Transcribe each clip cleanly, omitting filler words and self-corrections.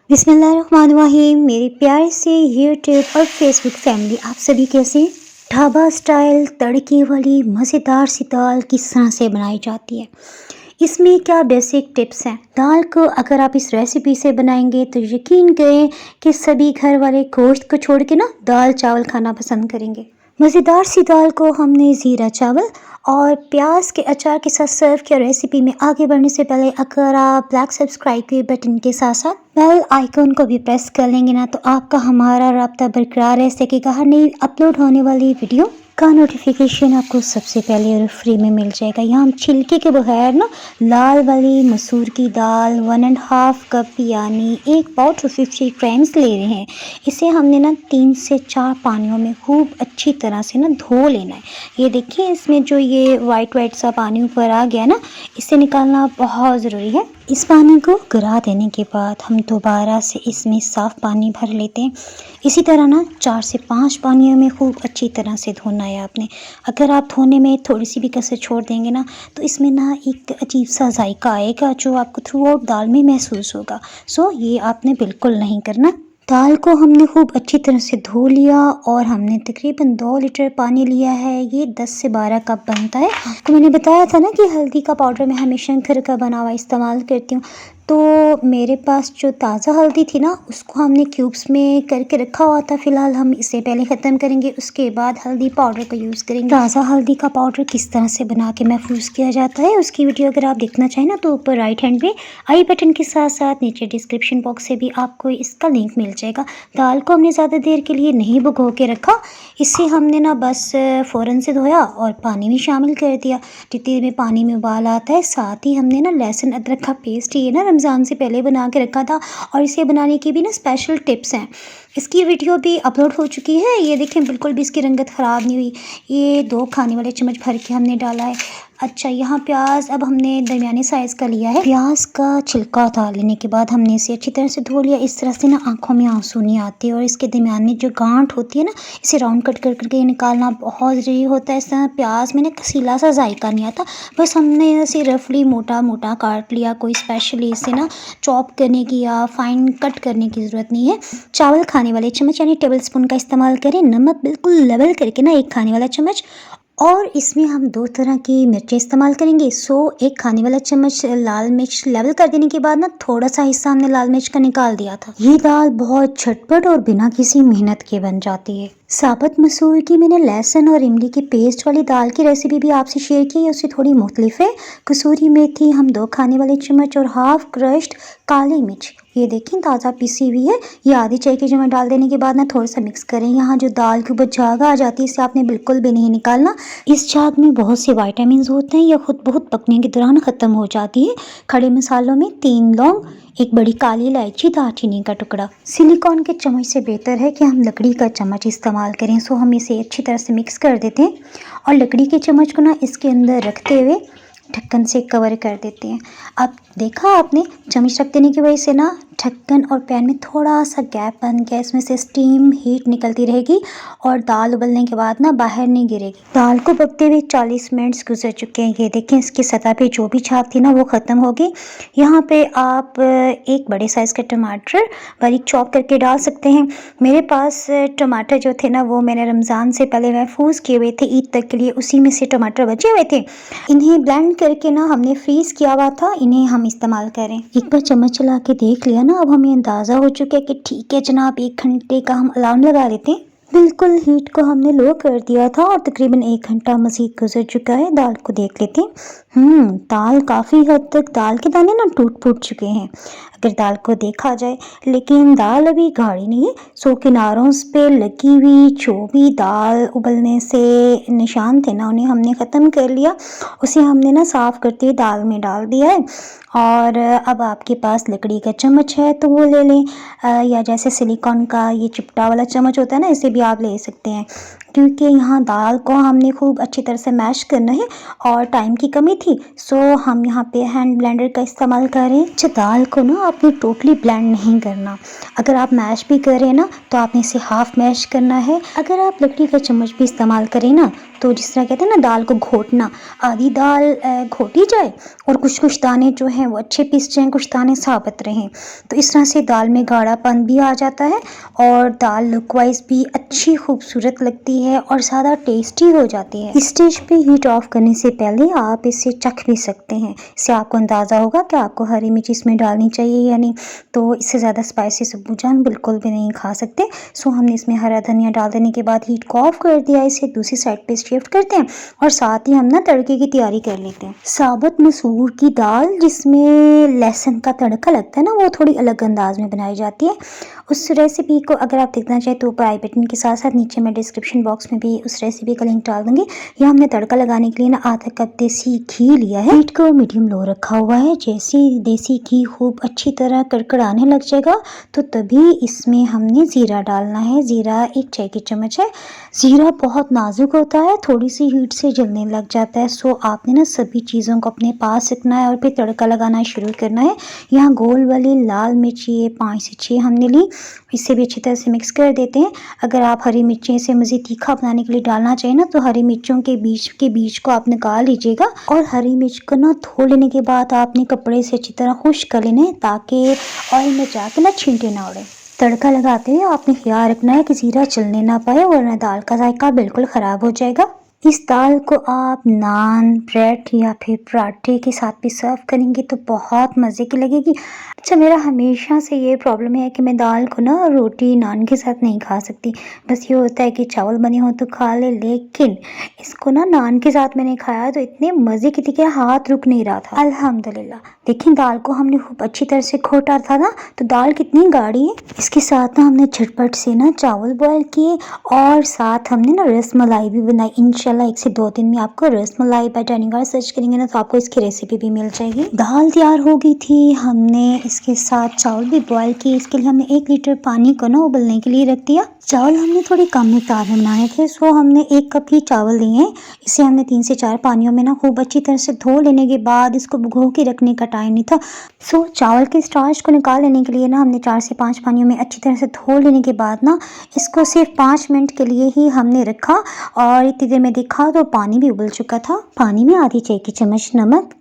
बिस्मिल्लाहिर्रहमानिर्रहीम। मेरे प्यारे से यूट्यूब और फेसबुक फैमिली, आप सभी कैसे? ढाबा स्टाइल तड़के वाली मज़ेदार सी दाल किस तरह से बनाई जाती है, इसमें क्या बेसिक टिप्स हैं। दाल को अगर आप इस रेसिपी से बनाएंगे तो यकीन करें कि सभी घर वाले गोश्त को छोड़ के ना दाल चावल खाना पसंद करेंगे। मज़ेदार सी दाल को हमने ज़ीरा चावल और प्याज के अचार के साथ सर्व किया। रेसिपी में आगे बढ़ने से पहले अगर आप ब्लैक सब्सक्राइब के बटन के साथ साथ बेल आइकन को भी प्रेस कर लेंगे ना, तो आपका हमारा राब्ता बरकरार रह सकेगा। हर नई अपलोड होने वाली वीडियो का नोटिफिकेशन आपको सबसे पहले और फ्री में मिल जाएगा। यहाँ हम छिलके के बगैर ना लाल वाली मसूर की दाल 1.5 कप यानी 1 पाव 250 ग्राम्स ले रहे हैं। इसे हमने ना 3 से 4 पानियों में खूब अच्छी तरह से ना धो लेना है। ये देखिए, इसमें जो ये वाइट सा पानी ऊपर आ गया ना, इसे निकालना बहुत ज़रूरी है। इस पानी को गिरा देने के बाद हम दोबारा से इसमें साफ़ पानी भर लेते हैं। इसी तरह ना 4 से 5 पानियों में खूब अच्छी तरह से धोना है आपने। अगर आप धोने में थोड़ी सी भी कसर छोड़ देंगे ना, तो इसमें ना एक अजीब सा जायका आएगा जो आपको थ्रू आउट दाल में महसूस होगा। सो ये आपने बिल्कुल नहीं करना। दाल को हमने खूब अच्छी तरह से धो लिया और हमने तकरीबन 2 लीटर पानी लिया है। ये 10 से 12 कप बनता है। आपको मैंने बताया था ना कि हल्दी का पाउडर मैं हमेशा घर का बना हुआ इस्तेमाल करती हूँ। तो मेरे पास जो ताज़ा हल्दी थी ना, उसको हमने क्यूब्स में करके रखा हुआ था। फ़िलहाल हम इसे पहले ख़त्म करेंगे, उसके बाद हल्दी पाउडर का यूज़ करेंगे। ताज़ा हल्दी का पाउडर किस तरह से बना के महफूज किया जाता है, उसकी वीडियो अगर आप देखना चाहें ना, तो ऊपर राइट हैंड में आई बटन के साथ साथ नीचे डिस्क्रिप्शन बॉक्स से भी आपको इसका लिंक मिल जाएगा। दाल को हमने ज़्यादा देर के लिए नहीं भिगो के रखा, इसे हमने ना बस फ़ौरन से धोया और पानी में शामिल कर दिया। जितनी देर में पानी में उबाल आता है, साथ ही हमने ना लहसुन अदरक का पेस्ट ये ना रमज़ान से पहले बना के रखा था, और इसे बनाने की भी ना स्पेशल टिप्स हैं। इसकी वीडियो भी अपलोड हो चुकी है। ये देखें, बिल्कुल भी इसकी रंगत ख़राब नहीं हुई। ये 2 खाने वाले चम्मच भर के हमने डाला है। अच्छा, यहाँ प्याज अब हमने दरमियाने साइज़ का लिया है। प्याज का छिलका उतार लेने के बाद हमने इसे अच्छी तरह से धो लिया। इस तरह से ना आंखों में आंसू नहीं आते, और इसके दरमियान में जो गांठ होती है ना, इसे राउंड कट कर करके निकालना बहुत ज़रूरी होता है। इस तरह प्याज में ना कसीला सा जायका नहीं आता। बस हमने इसे रफली मोटा मोटा काट लिया। कोई स्पेशली इसे ना चॉप करने की या फाइन कट करने की ज़रूरत नहीं है। चावल खाने वाले चम्मच यानी टेबल स्पून का इस्तेमाल करें। नमक बिल्कुल लेवल करके ना 1 खाने वाला चम्मच, और इसमें हम 2 तरह की मिर्चें इस्तेमाल करेंगे। 1 खाने वाला चम्मच लाल मिर्च लेवल कर देने के बाद ना थोड़ा सा हिस्सा हमने लाल मिर्च का निकाल दिया था। ये दाल बहुत झटपट और बिना किसी मेहनत के बन जाती है। साबुत मसूर की मैंने लहसुन और इमली की पेस्ट वाली दाल की रेसिपी भी आपसे शेयर की है, उससे थोड़ी मुख्तलिफ है। कसूरी मेथी हम 2 खाने वाले चम्मच और हाफ क्रश्ड काली मिर्च, ये देखें ताज़ा पीसी हुई है, ये आधी चाय की चम्मच डाल देने के बाद ना थोड़ा सा मिक्स करें। यहाँ जो दाल के ऊपर झाग आ जाती है, इसे आपने बिल्कुल भी नहीं निकालना। इस झाग में बहुत से विटामिन होते हैं, यह खुद बहुत पकने के दौरान ख़त्म हो जाती है। खड़े मसालों में 3 लौंग, 1 बड़ी काली इलायची, दालचीनी का टुकड़ा। सिलिकॉन के चम्मच से बेहतर है कि हम लकड़ी का चम्मच इस्तेमाल करें। सो हम इसे अच्छी तरह से मिक्स कर देते हैं और लकड़ी के चम्मच को ना इसके अंदर रखते हुए ढक्कन से कवर कर देते हैं। अब देखा आपने, चम्मच रख देने की वजह से ना ढक्कन और पैन में थोड़ा सा गैप बन गया, इसमें से स्टीम हीट निकलती रहेगी और दाल उबलने के बाद ना बाहर नहीं गिरेगी। दाल को पकते हुए 40 मिनट्स गुजर चुके हैं। ये देखें, इसकी सतह पे जो भी झाग थी ना वो ख़त्म हो गई। यहाँ पे आप 1 बड़े साइज़ का टमाटर बारीक चॉप करके डाल सकते हैं। मेरे पास टमाटर जो थे ना, वो मैंने रमज़ान से पहले महफूज किए हुए थे ईद तक के लिए, उसी में से टमाटर बचे हुए थे। इन्हें ब्लेंड करके ना हमने फ्रीज़ किया हुआ था, इन्हें हम इस्तेमाल करें। एक बार चम्मच चला के देख लिया ना, अब हमें अंदाज़ा हो चुका है कि ठीक है जनाब, 1 घंटे का हम अलार्म लगा लेते हैं। बिल्कुल हीट को हमने लो कर दिया था और तकरीबन 1 घंटा मज़ीद गुजर चुका है। दाल को देख लेते हैं। दाल काफ़ी हद तक दाल के दाने ना टूट फूट चुके हैं अगर दाल को देखा जाए, लेकिन दाल अभी गाढ़ी नहीं है। सो किनारों पे लगी हुई जो भी दाल उबलने से निशान थे ना, उन्हें हमने ख़त्म कर लिया। उसे हमने ना साफ़ करते हुए दाल में डाल दिया है। और अब आपके पास लकड़ी का चम्मच है तो वो ले लें, या जैसे सिलिकॉन का ये चिपटा वाला चम्मच होता है ना, इसे भी आप ले सकते हैं। क्योंकि यहाँ दाल को हमने खूब अच्छी तरह से मैश करना है और टाइम की कमी थी, सो हम यहाँ पे हैंड ब्लेंडर का इस्तेमाल करें। अच्छा, दाल को ना आपने टोटली ब्लेंड नहीं करना। अगर आप मैश भी करें ना, तो आपने इसे हाफ मैश करना है। अगर आप लकड़ी का चम्मच भी इस्तेमाल करें ना, तो जिस तरह कहते हैं ना दाल को घोटना, आधी दाल घोटी जाए और कुछ-कुछ दाने जो हैं वो अच्छे पीस जाएँ, कुछ दाने साबुत रहें। तो इस तरह से दाल में गाढ़ापन भी आ जाता है और दाल लुक वाइज़ भी अच्छी खूबसूरत लगती है और ज़्यादा टेस्टी हो जाती है। इस स्टेज पे हीट ऑफ करने से पहले आप इसे चख भी सकते हैं। इससे आपको अंदाज़ा होगा कि आपको हरी मिर्च इसमें डालनी चाहिए या नहीं। तो इससे ज़्यादा स्पाइसी अब्बू जान बिल्कुल भी नहीं खा सकते। सो हमने इसमें हरा धनिया डाल देने के बाद हीट को ऑफ कर दिया। इसे दूसरी साइड पे शिफ्ट करते हैं और साथ ही हम ना तड़के की तैयारी कर लेते हैं। साबुत मसूर की दाल जिसमें लहसुन का तड़का लगता है ना, वो थोड़ी अलग अंदाज में बनाई जाती है। उस रेसिपी को अगर आप देखना चाहें तो ऊपर आई बटन के साथ साथ नीचे मैं डिस्क्रिप्शन बॉक्स में भी उस रेसिपी का लिंक डाल दूंगी। यहाँ हमने तड़का लगाने के लिए ना आधा कप देसी घी लिया है। हीट को मीडियम लो रखा हुआ है। जैसे देसी घी खूब अच्छी तरह कड़कड़ाने लग जाएगा तो तभी इसमें हमने ज़ीरा डालना है। ज़ीरा 1 चाय की चम्मच है। ज़ीरा बहुत नाजुक होता है, थोड़ी सी हीट से जलने लग जाता है। सो आपने ना सभी चीज़ों को अपने पास रखना है और फिर तड़का लगाना शुरू करना है। यहाँ गोल वाली लाल मिर्ची ये 5 से 6 हमने ली। इसे भी अच्छी तरह से मिक्स कर देते हैं। अगर आप हरी मिर्चें इसे मज़ीद तीखा बनाने के लिए डालना चाहिए ना तो हरी मिर्चों के बीज को आप निकाल लीजिएगा और हरी मिर्च को ना धो लेने के बाद आपने कपड़े से अच्छी तरह खुश्क कर लेना है ताकि ऑयल में जाके ना छींटे ना उड़े। तड़का लगाते हुए आपने ख्याल रखना है कि ज़ीरा चलने ना पाए वरना दाल का जायका बिल्कुल ख़राब हो जाएगा। इस दाल को आप नान, ब्रेड या फिर पराठे के साथ भी सर्व करेंगे तो बहुत मज़े की लगेगी। अच्छा, मेरा हमेशा से ये प्रॉब्लम है कि मैं दाल को ना रोटी नान के साथ नहीं खा सकती। बस ये होता है कि चावल बने हो तो खा ले, लेकिन इसको ना नान के साथ मैंने खाया तो इतने मज़े की थी कि हाथ रुक नहीं रहा था। अल्हम्दुलिल्लाह। देखिए दाल को हमने खूब अच्छी तरह से घोटा था ना, तो दाल कितनी गाढ़ी है। इसके साथ ना हमने झटपट से ना चावल बॉयल किए और साथ हमने ना रस मलाई भी बनाई। इंशाल्लाह 1 से 2 दिन में आपको रस मलाई बाय टानिका सर्च करेंगे ना तो आपको इसकी रेसिपी भी मिल जाएगी। दाल तैयार हो गई थी। हमने इसके साथ चावल भी बॉयल किए। इसके लिए हमने 1 लीटर पानी को ना उबलने के लिए रख दिया। चावल हमने थोड़ी कम मिकदार में बनाए थे, सो हमने 1 कप ही चावल लिए हैं। इसे हमने 3 से 4 पानियों में ना खूब अच्छी तरह से धो लेने के बाद इसको भिगो के रखने का टाइम नहीं था। सो चावल के स्टार्च को निकाल लेने के लिए ना हमने 4 से 5 पानियों में अच्छी तरह से धो लेने के बाद ना इसको सिर्फ 5 मिनट के लिए ही हमने रखा और इतनी देर में देखा तो पानी भी उबल चुका था। पानी में आधी चाय की चम्मच नमक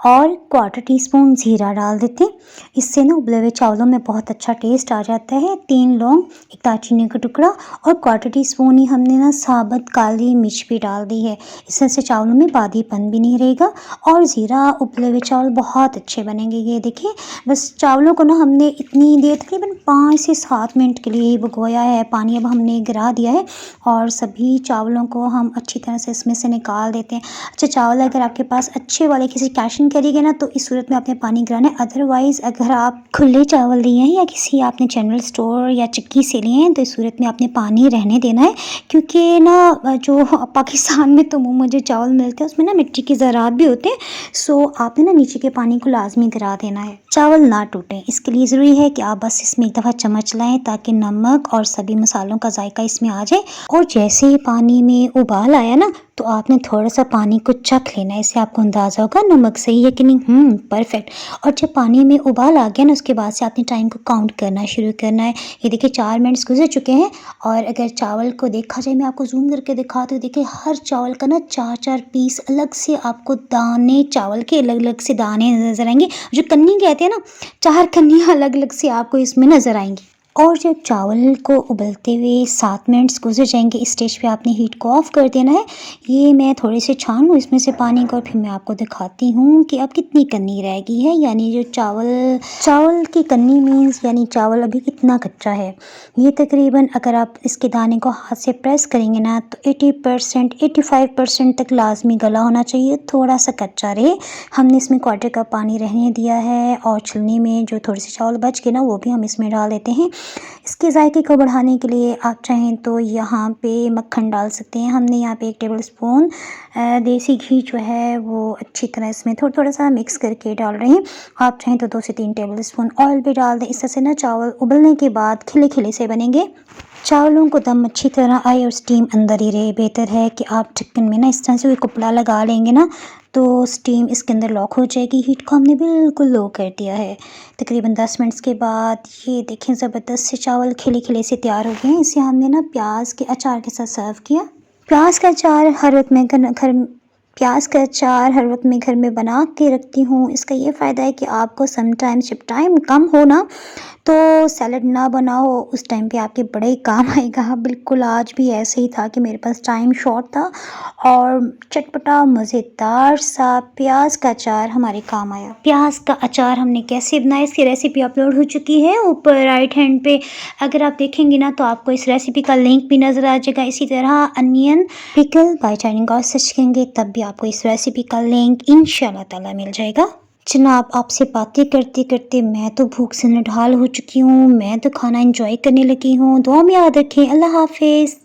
और 1/4 टीस्पून ज़ीरा डाल देते हैं। इससे ना उबले हुए चावलों में बहुत अच्छा टेस्ट आ जाता है। 3 लौंग, 1 दालचीनी का टुकड़ा और 1/4 टीस्पून ही हमने ना साबुत काली मिर्च भी डाल दी है। इससे चावलों में बादीपन भी नहीं रहेगा और ज़ीरा उबले हुए चावल बहुत अच्छे बनेंगे। ये देखिए बस चावलों को ना हमने इतनी देर तकरीबन 5 से 7 मिनट के लिए भिगोया है। पानी अब हमने गिरा दिया है और सभी चावलों को हम अच्छी तरह से इसमें से निकाल देते हैं। अच्छा, चावल अगर आपके पास अच्छे वाले किसी कैशिंग करिएगा ना तो इस सूरत में आपने पानी गिराना है। अदरवाइज़ अगर आप खुले चावल लिए हैं या किसी आपने जनरल स्टोर या चक्की से लिए हैं तो इस सूरत में आपने पानी रहने देना है, क्योंकि ना जो पाकिस्तान में तो मुँह मुझे चावल मिलते हैं उसमें ना मिट्टी के ज़रात भी होते हैं। सो आपने ना नीचे के पानी को लाजमी गिरा देना है। चावल ना टूटें इसके लिए ज़रूरी है कि आप बस इसमें एक दफ़ा चम्मच लाएँ ताकि नमक और सभी मसालों का जायका इसमें आ जाए। और जैसे ही पानी में उबाल आया ना तो आपने थोड़ा सा पानी को चख लेना है। इससे आपको अंदाज़ा होगा नमक सही है कि नहीं। परफेक्ट। और जब पानी में उबाल आ गया ना उसके बाद से आपने टाइम को काउंट करना शुरू करना है। ये देखिए 4 मिनट्स गुजर चुके हैं और अगर चावल को देखा जाए, मैं आपको जूम करके दिखाती हूँ। देखिए हर चावल का ना 4-4 पीस अलग से आपको दाने, चावल के अलग अलग से दाने नज़र आएंगे। जो कन्नी कहते हैं ना, 4 कन्नियाँ अलग अलग से आपको इसमें नज़र आएंगी। और जब चावल को उबलते हुए 7 मिनट्स गुजर जाएंगे इस स्टेज पे आपने हीट को ऑफ कर देना है। ये मैं थोड़े से छान लूँ इसमें से पानी को और फिर मैं आपको दिखाती हूँ कि अब कितनी कन्नी रह गई है। यानी जो चावल की कन्नी मीन्स यानी चावल अभी कितना कच्चा है। ये तकरीबन अगर आप इसके दाने को हाथ से प्रेस करेंगे ना तो 80% 85% तक लाजमी गला होना चाहिए, थोड़ा सा कच्चा रहे। हमने इसमें 1/4 कप पानी रहने दिया है और छलनी में जो थोड़े से चावल बच गए ना वो भी हम इसमें डाल देते हैं। इसके जायके को बढ़ाने के लिए आप चाहें तो यहाँ पे मक्खन डाल सकते हैं। हमने यहाँ पे 1 टेबल स्पून देसी घी जो है वो अच्छी तरह इसमें थोड़ा सा मिक्स करके डाल रहे हैं। आप चाहें तो 2 से 3 टेबल स्पून ऑयल भी डाल दें। इससे ना चावल उबलने के बाद खिले खिले से बनेंगे। चावलों को दम अच्छी तरह आए और स्टीम अंदर ही रहे। बेहतर है कि आप ढक्कन में ना इस तरह से कोई कपड़ा लगा लेंगे ना तो स्टीम इसके अंदर लॉक हो जाएगी। हीट को हमने बिल्कुल लो कर दिया है। तकरीबन 10 मिनट्स के बाद ये देखें ज़बरदस्त से चावल खिले खिले से तैयार हो गए हैं। इसे हमने ना प्याज के अचार के साथ सर्व किया। प्याज का अचार हर वक्त मैं घर प्याज का अचार हर वक्त मैं घर में बना के रखती हूँ। इसका ये फ़ायदा है कि आपको समटाइम्स जब टाइम कम हो ना, तो सैलेड ना बनाओ, उस टाइम पे आपके बड़े ही काम आएगा। बिल्कुल आज भी ऐसे ही था कि मेरे पास टाइम शॉर्ट था और चटपटा मज़ेदार सा प्याज का अचार हमारे काम आया। प्याज का अचार हमने कैसे बनाया, इसकी रेसिपी अपलोड हो चुकी है ऊपर राइट हैंड पे। अगर आप देखेंगे ना तो आपको इस रेसिपी का लिंक भी नज़र आ जाएगा। इसी तरह अनियन पिकल बाय चाइनिंग और सर्च करेंगे तब भी आपको इस रेसिपी का लिंक इंशाल्लाह ताला मिल जाएगा। जनाब, आपसे बातें करते करते मैं तो भूख से नढाल हो चुकी हूँ। मैं तो खाना एंजॉय करने लगी हूँ। दुआ में याद रखें। अल्लाह हाफिज़।